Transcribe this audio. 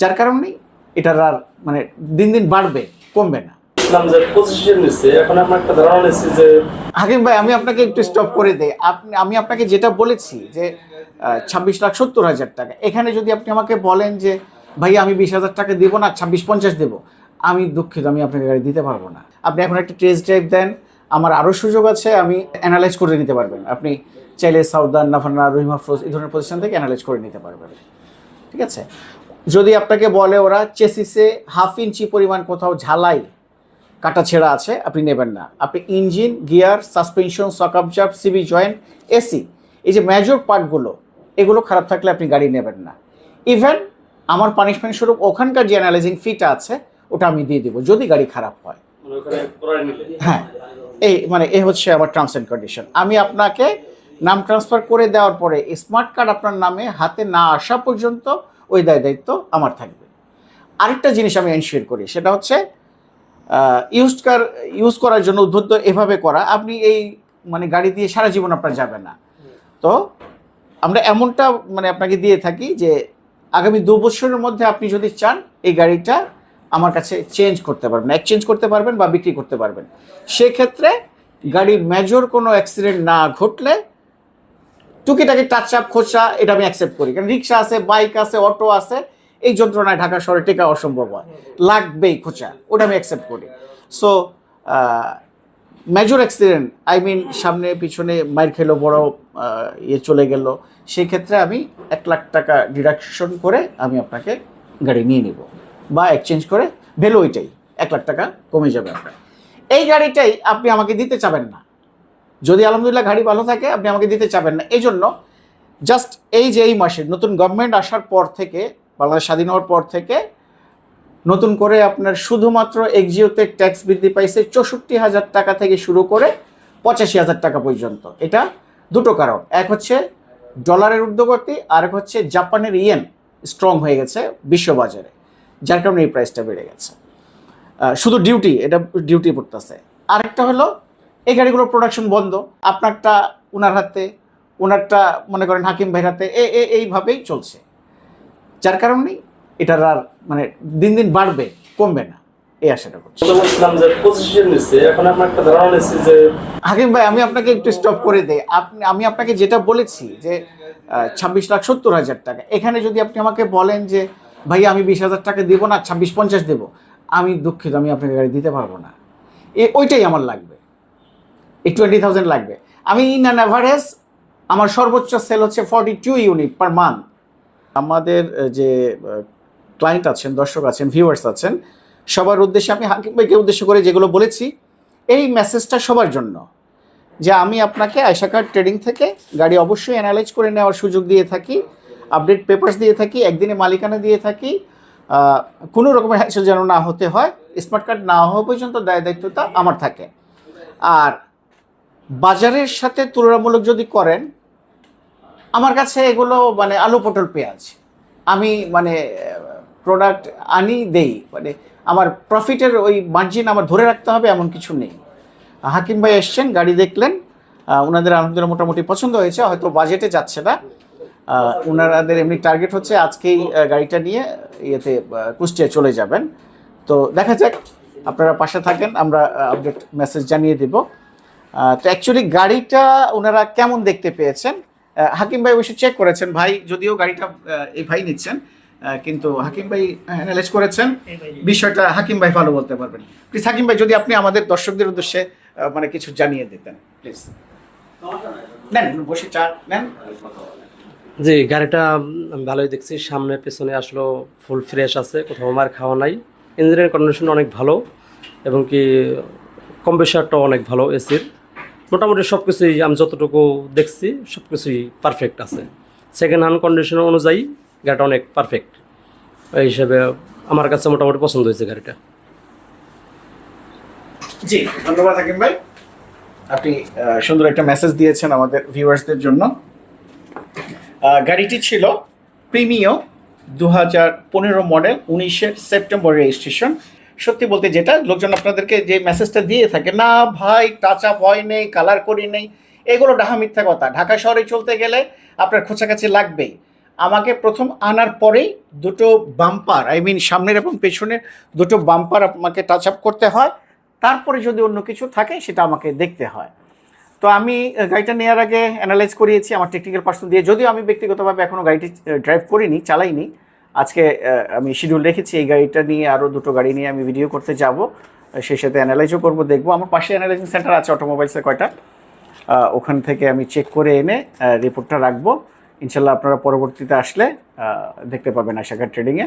যার কারণে এটার আর মানে দিন দিন বাড়বে, কমবে না। এখন আমরা একটা ধারণা নিচ্ছি যে হাকিম ভাই, আমি আপনাকে একটু স্টপ করে দেই। আমি আপনাকে যেটা বলেছি যে 26,70,000 টাকা, এখানে যদি আপনি আমাকে বলেন যে ভাই আমি 20,000 টাকা দিব না, 26,50 দেবো, আমি দুঃখিত, আমি আপনাকে গাড়ি দিতে পারবো না। আপনি এখন একটা টেস্ট ড্রাইভ দেন, আমার আরও সুযোগ আছে, আমি অ্যানালাইজ করে নিতে পারবেন। আপনি চাইলে সাউদার্ন, নাফানা, রহিমা ফ্রোজ এই ধরনের প্রতিষ্ঠান থেকে অ্যানালাইজ করে নিতে পারবেন, ঠিক আছে? যদি আপনাকে বলে ওরা চেসিসে 1/2 ইঞ্চি পরিমাণ কোথাও ঝালাই কাটা ছেঁড়া আছে, আপনি নেবেন না। আপনি ইঞ্জিন, গিয়ার, সাসপেনশন, সক অবজার্ভ, সিবি জয়েন্ট, এসি, এই যে মেজর পার্টগুলো, এগুলো খারাপ থাকলে আপনি গাড়ি নেবেন না। ইভেন আমার পানিশমেন্ট স্বরূপ ওখানকার যে অ্যানালাইজিং ফিটা আছে ওটা আমি দিয়ে দেবো যদি গাড়ি খারাপ হয়। হ্যাঁ, এই হচ্ছে আমার টার্মস অ্যান্ড কন্ডিশন। আমি আপনাকে নাম ট্রান্সফার করে দেওয়ার পরে স্মার্ট কার্ড আপনার নামে হাতে না আসা পর্যন্ত ওই দায়িত্ব আমার থাকবে। আরেকটা জিনিস আমি এনশিওর করি, সেটা হচ্ছে ইউজ করার জন্য উদ্বুদ্ধ এভাবে করা, আপনি এই গাড়ি দিয়ে সারা জীবন আপনার যাবে না। তো আমরা এমনটা আপনাকে দিয়ে থাকি যে আগামী 2 বছরের মধ্যে আপনি যদি চান এই গাড়িটা আমার কাছে চেঞ্জ করতে পারবেন, এক্সচেঞ্জ করতে পারবেন বা বিক্রি করতে পারবেন। সেক্ষেত্রে গাড়ির মেজর কোনো অ্যাক্সিডেন্ট না ঘটলে টুকিটাকি টাচ আপ খোঁচা এটা আমি অ্যাকসেপ্ট করি, কারণ রিক্সা আছে, বাইক আছে, অটো আছে, এই যন্ত্রণায় ঢাকা শহরে টেকা অসম্ভব হয়, লাগবেই খোঁচা, ওটা আমি অ্যাকসেপ্ট করি। সো মেজর অ্যাক্সিডেন্ট, সামনে পিছনে মাইর খেলো, বড় চলে গেল, সেই ক্ষেত্রে আমি 1 লাখ টাকা ডিডাকশন করে আমি আপনাকে গাড়ি নিয়ে নিব, বা এক্সচেঞ্জ করে ভ্যালু ওইটাই 1 লাখ টাকা কমে যাবে আপনার। এই গাড়িটাই আপনি আমাকে দিতে চাবেন না, যদি আলহামদুলিল্লাহ গাড়ি ভালো থাকে আপনি আমাকে দিতে চাবেন না। এই জন্য জাস্ট এই মাসে নতুন গভর্নমেন্ট আসার পর থেকে, বাংলাদেশ স্বাধীন হওয়ার পর থেকে নতুন করে আপনার শুধুমাত্র এক্সিওতে ট্যাক্স বৃদ্ধি পাইছে 64,000 টাকা থেকে শুরু করে 85,000 টাকা পর্যন্ত। এটা দুটো কারণ, এক হচ্ছে ডলারের ঊর্ধ্বগতি, আর এক হচ্ছে জাপানের ইয়েন স্ট্রং হয়ে গেছে বিশ্ববাজারে, যার কারণে এই প্রাইসটা বেড়ে গেছে। শুধু ডিউটি পড়তেছে। আরেকটা হলো এই গাড়িগুলোর প্রোডাকশন বন্ধ, আপনারটা ওনার হাতে, ওনারটা মনে করেন হাকিম ভাইয়ের হাতে, এইভাবেই চলছে। যার কারণেই এটার আর দিন দিন বাড়বে, কমবে না, এই আশাটা করছি। এখন আমরা একটা ধারণা নিচ্ছি যে হাকিম ভাই, আমি আপনাকে একটু স্টপ করে দেই। আমি আপনাকে যেটা বলেছি যে 26,70,000 টাকা, এখানে যদি আপনি আমাকে বলেন যে ভাই আমি 20,000 টাকা দিব না, 26,50 দেবো, আমি দুঃখিত, আমি আপনাকে গাড়ি দিতে পারবো না। ওইটাই আমার লাগবে, এই 20,000 লাগবে। আমি ইন অ্যান অ্যাভারেজ আমার সর্বোচ্চ সেল হচ্ছে 42 ইউনিট পার মান্থ। আমাদের যে ক্লায়েন্ট আছেন, দর্শক আছেন, ভিউয়ার্স আছেন, সবার উদ্দেশ্যে আমি হাকিম ভাইকে উদ্দেশ্য করে যেগুলো বলেছি, এই মেসেজটা সবার জন্য, যে আমি আপনাকে আয়শা কার ট্রেডিং থেকে গাড়ি অবশ্যই অ্যানালাইজ করে নেওয়ার সুযোগ দিয়ে থাকি, আপডেট পেপারস দিয়ে থাকি, একদিনে মালিকানা দিয়ে থাকি, কোনো রকমের হ্যাসেল যেন না হতে হয়, স্মার্ট কার্ড না হওয়া পর্যন্ত দায়িত্বটা আমার থাকে। আর বাজারের সাথে তুলনামূলক যদি করেন, আমার কাছে এগুলো আলু পটল পেঁয়াজ। আমি প্রোডাক্ট আনি দেই, আমার প্রফিটের ওই মার্জিন আমার ধরে রাখতে হবে এমন কিছু নেই। হাকিম ভাই এসছেন, গাড়ি দেখলেন, ওনাদের আলহামদুলিল্লাহ মোটামুটি পছন্দ হয়েছে, হয়তো বাজেটে যাচ্ছে না, ওনাদের এমনি টার্গেট হচ্ছে আজকেই গাড়িটা নিয়ে কুষ্টিয়া চলে যাবেন। তো দেখা যাক, আপনারা পাশে থাকেন, আমরা আপডেট মেসেজ জানিয়ে দেব। তো অ্যাকচুয়ালি গাড়িটা ওনারা কেমন দেখতে পেয়েছেন, হাকিম ভাই অবশ্যই চেক করেছেন, ভাই যদিও গাড়িটা এই ভাই নিচ্ছেন, কিন্তু হাকিম ভাই অ্যানালাইজ করেছেন, বিষয়টা হাকিম ভাই ভালো বলতে পারবেন। প্লিজ হাকিম ভাই, যদি আপনি আমাদের দর্শকদের উদ্দেশ্যে কিছু জানিয়ে দিতেন প্লিজ। নেন, বসে চা নেন। জি, গাড়িটা আমি ভালোই দেখছি, সামনে পেছনে আসলো ফুল ফ্রেশ আছে, কোথাও আমার খাওয়া নাই, ইঞ্জিনের কন্ডিশন অনেক ভালো, এবং কি কম্প্রেসারটাও অনেক ভালো, এসির মোটামুটি সব কিছুই আমি যতটুকু দেখছি সব কিছুই পারফেক্ট আছে। সেকেন্ড হ্যান্ড কন্ডিশন অনুযায়ী গাড়িটা অনেক পারফেক্ট, এই হিসাবে আমার কাছে মোটামুটি পছন্দ হয়েছে গাড়িটা। জি, ধন্যবাদ হাকিম ভাই, আপনি সুন্দর একটা মেসেজ দিয়েছেন আমাদের ভিউয়ার্সদের জন্য। গাড়িটি ছিল প্রিমিও 2015 মডেল, 19 সেপ্টেম্বর রেজিস্ট্রেশন। সত্যি বলতে যেটা লোকজন আপনাদেরকে যে মেসেজটা দিয়ে থাকে, না ভাই টাচ আপ হয় নেই, কালার করি নেই, এগুলো ডাহা মিথ্যা কথা। ঢাকা শহরে চলতে গেলে আপনার খোঁচাকাছি লাগবেই। আমাকে প্রথম আনার পরেই দুটো বাম্পার, আই মিন সামনের এবং পেছনের দুটো বাম্পার আমাকে টাচ আপ করতে হয়, তারপরে যদি অন্য কিছু থাকে সেটা আমাকে দেখতে হয়। তো আমি গাড়িটা নেওয়ার আগে অ্যানালাইজ করিয়েছি আমার টেকনিক্যাল পার্সন দিয়ে, যদিও আমি ব্যক্তিগতভাবে এখনও গাড়িটি ড্রাইভ করিনি, চালাইনি। আজকে আমি শিডিউল রেখেছি এই গাড়িটা নিয়ে, আরও দুটো গাড়ি নিয়ে আমি ভিডিও করতে যাব, সেই সাথে অ্যানালাইজও করবো, দেখবো। আমার পাশে অ্যানালাইজিং সেন্টার আছে অটোমোবাইলসের কয়টা, ওখান থেকে আমি চেক করে এনে রিপোর্টটা রাখবো। ইনশাল্লাহ আপনারা পরবর্তীতে আসলে দেখতে পাবেন আশাকার ট্রেডিংয়ে।